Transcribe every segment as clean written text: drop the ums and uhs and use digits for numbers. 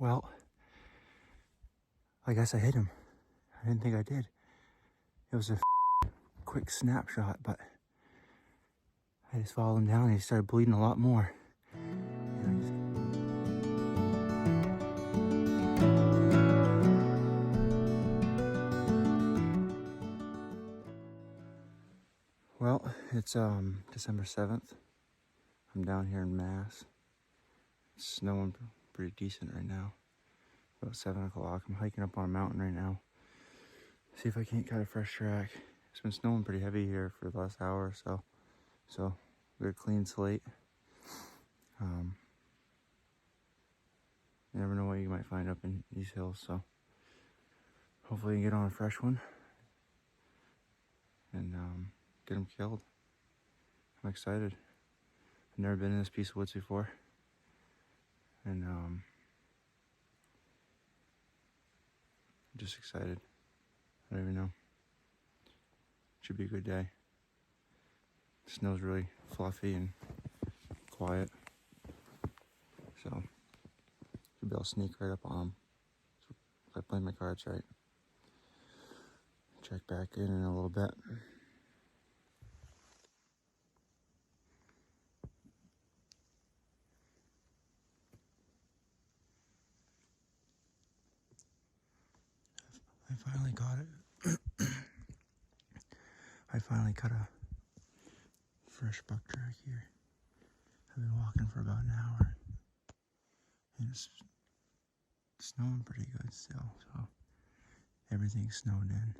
Well, I guess I hit him. I didn't think I did. It was a quick snapshot, but I just followed him down and he started bleeding a lot more. Well, it's December 7th. I'm down here in Mass. It's snowing pretty decent right now. About 7 o'clock. I'm hiking up on a mountain right now. See if I can't cut a fresh track. It's been snowing pretty heavy here for the last hour or so. So, we're a clean slate. You never know what you might find up in these hills, so hopefully you can get on a fresh one and get them killed. I'm excited. I've never been in this piece of woods before, and I'm just excited. I don't even know. Should be a good day. The snow's really fluffy and quiet, so should be able to sneak right up on them if I play my cards right. Check back in a little bit. I finally got it. I finally cut a fresh buck track here. I've been walking for about an hour, and it's snowing pretty good still, so everything's snowed in.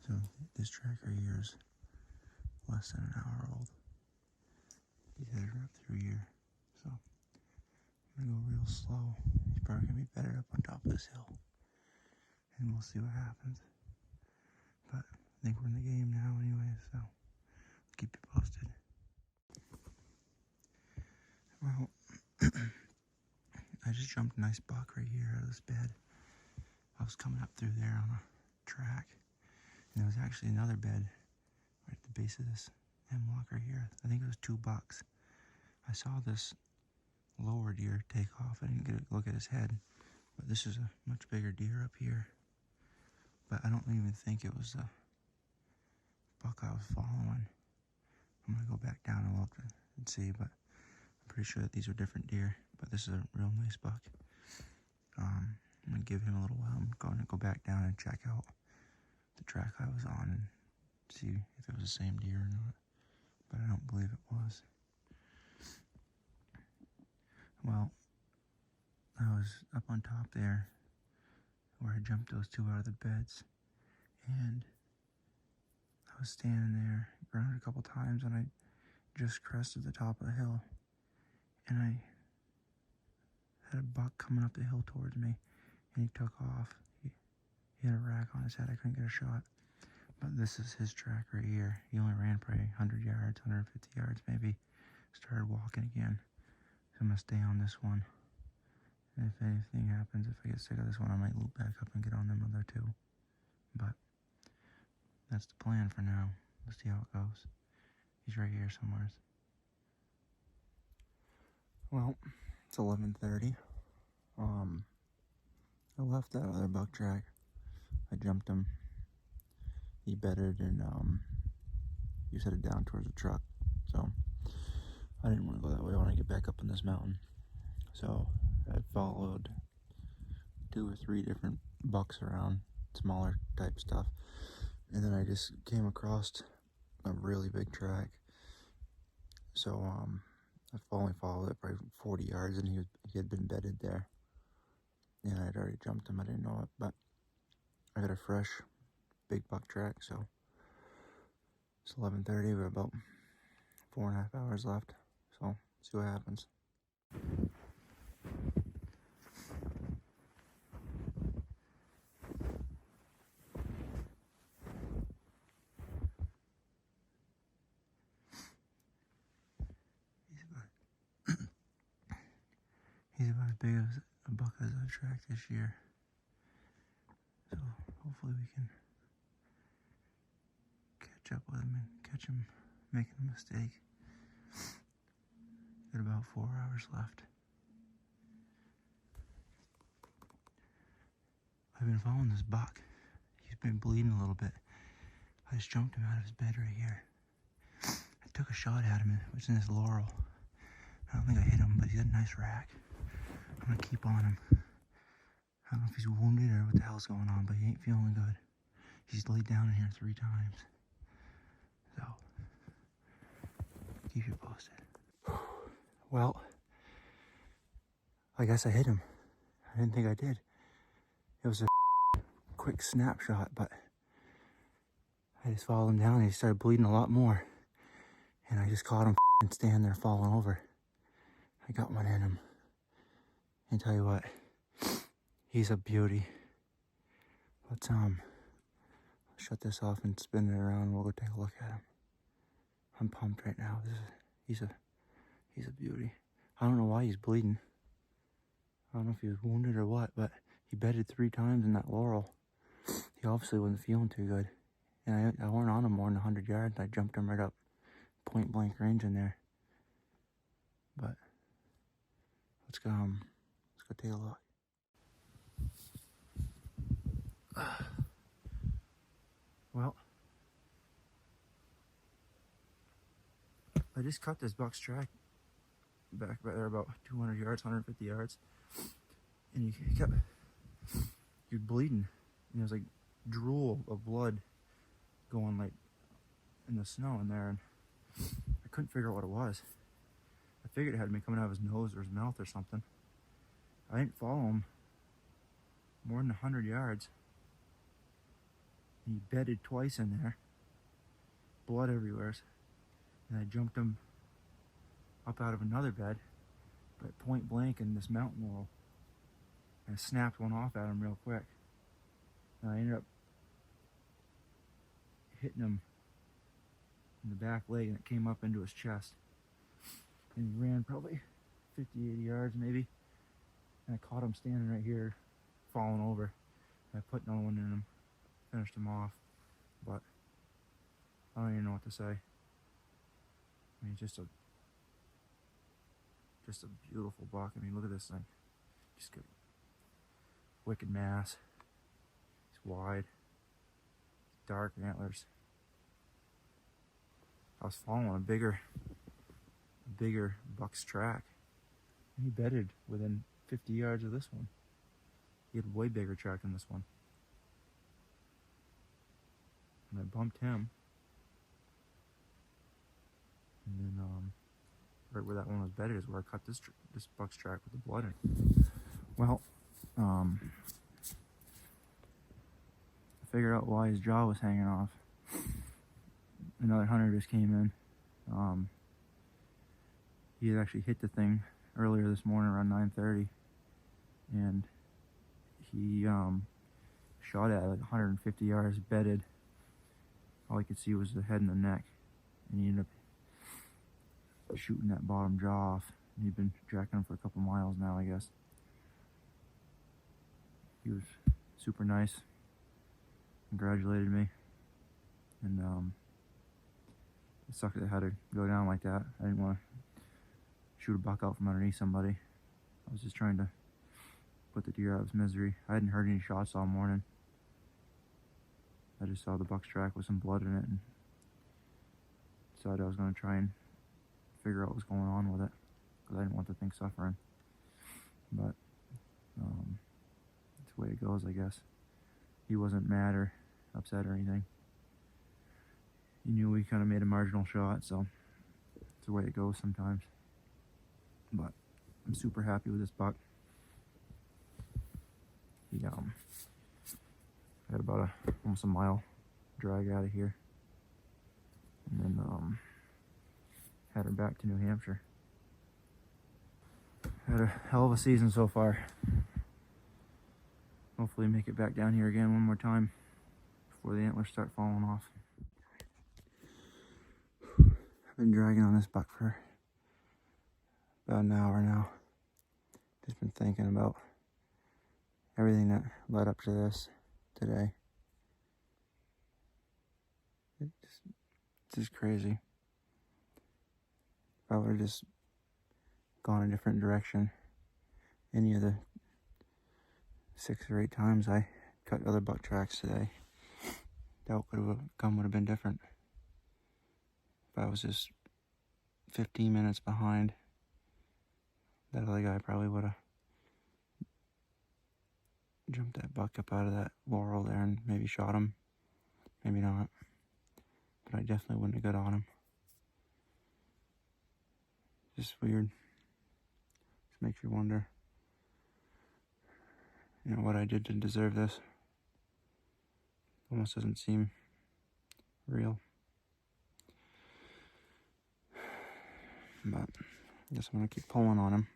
So this track right here is less than an hour old. He's headed up through here, so I'm gonna go real slow. He's probably gonna be better up on top of this hill, and we'll see what happens. But I think we're in the game now anyway, so I'll keep you posted. Well, I just jumped a nice buck right here out of this bed. I was coming up through there on a track, and there was actually another bed right at the base of this hemlock right here. I think it was 2 bucks. I saw this lower deer take off. I didn't get a look at his head, but this is a much bigger deer up here. But I don't even think it was the buck I was following. I'm gonna go back down and look and see, but I'm pretty sure that these are different deer. But this is a real nice buck. I'm gonna give him a little while. I'm going to go back down and check out the track I was on and see if it was the same deer or not. But I don't believe it was. Well, I was up on top there where I jumped those 2 out of the beds, and I was standing there, grounded a couple times, and I just crested the top of the hill, and I had a buck coming up the hill towards me, and he took off. He had a rack on his head. I couldn't get a shot, but this is his track right here. He only ran probably 100 yards, 150 yards maybe. Started walking again, so I'm gonna stay on this one. And if anything happens, if I get sick of this one, I might loop back up and get on them other 2. But that's the plan for now. We'll see how it goes. He's right here somewhere. Well, it's 11:30. I left that other buck track. I jumped him. He bedded and he was headed down towards the truck. So I didn't want to go that way. I want to get back up on this mountain. So I followed 2 or 3 different bucks around, smaller type stuff. And then I just came across a really big track. So I've only followed it probably 40 yards, and he had been bedded there. And I'd already jumped him. I didn't know it, but I got a fresh big buck track. So it's 11:30. We're about 4.5 hours left. So see what happens. He's about as big as a buck as I've tracked this year. So hopefully we can catch up with him and catch him making a mistake. Got about 4 hours left. been following this buck. He's been bleeding a little bit. I just jumped him out of his bed right here. I took a shot at him, it was in his laurel. I don't think I hit him, but he's got a nice rack. I'm gonna keep on him. I don't know if he's wounded or what the hell's going on, but he ain't feeling good. He's laid down in here 3 times. So, keep you posted. Well, I guess I hit him. I didn't think I did. It was a quick snapshot, but I just followed him down and he started bleeding a lot more. And I just caught him standing there falling over. I got one in him. And tell you what, he's a beauty. Let's shut this off and spin it around and we'll go take a look at him. I'm pumped right now. He's a beauty. I don't know why he's bleeding. I don't know if he was wounded or what, but he bedded 3 times in that laurel. He obviously wasn't feeling too good. And I weren't on him more than 100 yards. I jumped him right up point blank range in there. But let's go take a look. Well, I just cut this buck's track back there about 200 yards, 150 yards. And he was bleeding. And it was like drool of blood going like in the snow in there. And I couldn't figure out what it was. I figured it had to be coming out of his nose or his mouth or something. I didn't follow him more than 100 yards. He bedded twice in there. Blood everywhere. And I jumped him up out of another bed, but point blank in this mountain wall. And I snapped one off at him real quick. And I ended up hitting him in the back leg and it came up into his chest. And he ran probably 50, 80 yards maybe. And I caught him standing right here, falling over. And I put another one in him, finished him off. But I don't even know what to say. I mean, just a beautiful buck. I mean, look at this thing. Just got wicked mass. It's wide. Dark antlers. I was following a bigger buck's track. And he bedded within 50 yards of this one. He had way bigger track than this one. And I bumped him. And then, right where that one was bedded is where I cut this buck's track with the blood in it. Well, I figured out why his jaw was hanging off. Another hunter just came in. He had actually hit the thing earlier this morning around 9:30, and he shot at it like 150 yards, bedded. All he could see was the head and the neck, and he ended up shooting that bottom jaw off. And he'd been tracking him for a couple miles now, I guess. He was super nice, congratulated me, and it sucked that it had to go down like that. I didn't want to shoot a buck out from underneath somebody. I was just trying to put the deer out of his misery. I hadn't heard any shots all morning. I just saw the buck's track with some blood in it and decided I was going to try and figure out what was going on with it, because I didn't want the thing suffering. But that's the way it goes, I guess. He wasn't mad or upset or anything. He knew we kind of made a marginal shot, so it's the way it goes sometimes. But I'm super happy with this buck. He had about almost a mile drag out of here, and then had her back to New Hampshire. Had a hell of a season so far. Hopefully make it back down here again one more time before the antlers start falling off. I've been dragging on this buck for about an hour now. Just been thinking about everything that led up to this today. It's just crazy. If I would have just gone a different direction any of the 6 or 8 times I cut other buck tracks today, the outcome would have been different. If I was just 15 minutes behind, that other guy probably would have jumped that buck up out of that laurel there and maybe shot him. Maybe not. But I definitely wouldn't have got on him. Just weird. Just makes you wonder, what I did to deserve this. Almost doesn't seem real. But I guess I'm going to keep pulling on him.